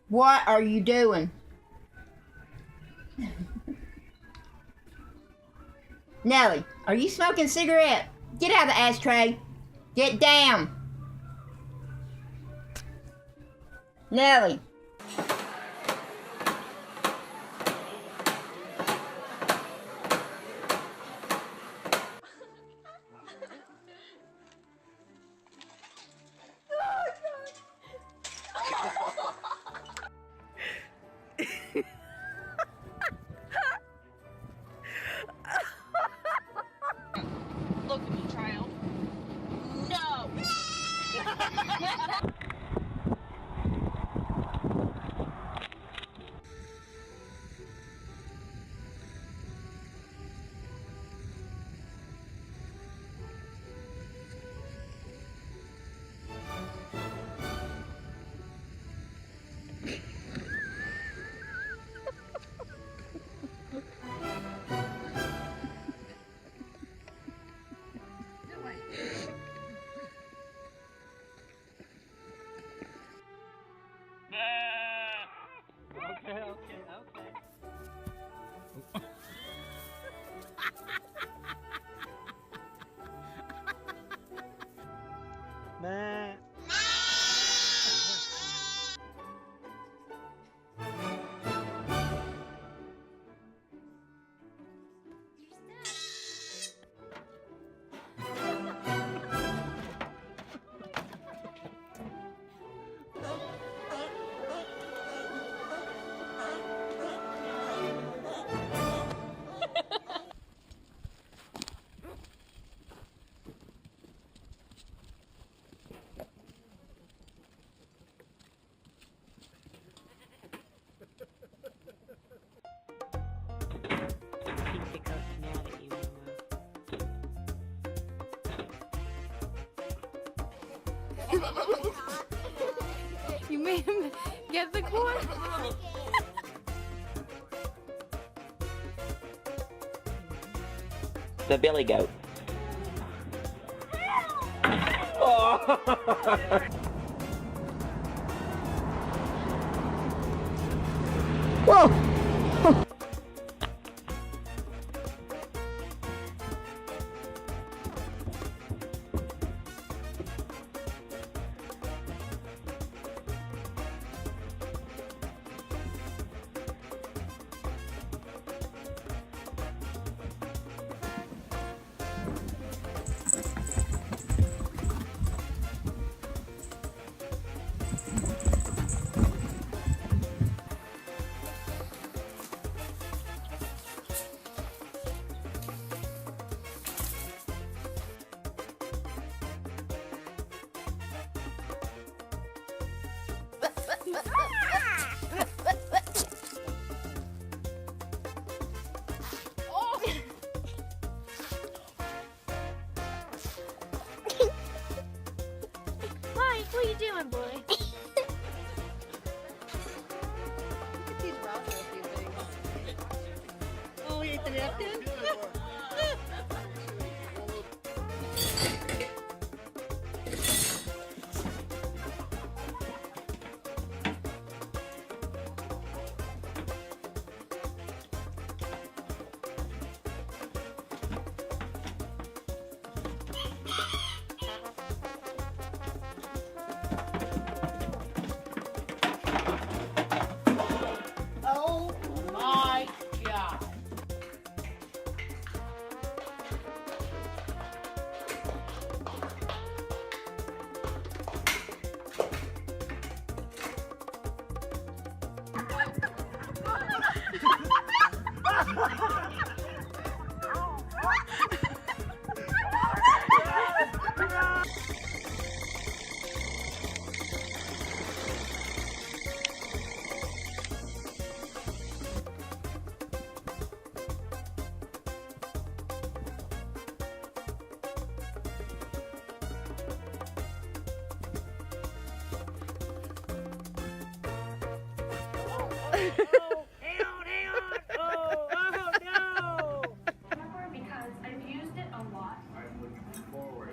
What are you doing? Nellie, are you smoking a cigarette? Get out of the ashtray. Get down. Nellie. Look at me, child. No! Okay. Man. You made him get the corn? The billy goat. Oh. Whoa! Mike, what are you doing, boy? Oh, you ate the napkin? Oh my God. Because I've used it a lot. I'm looking forward.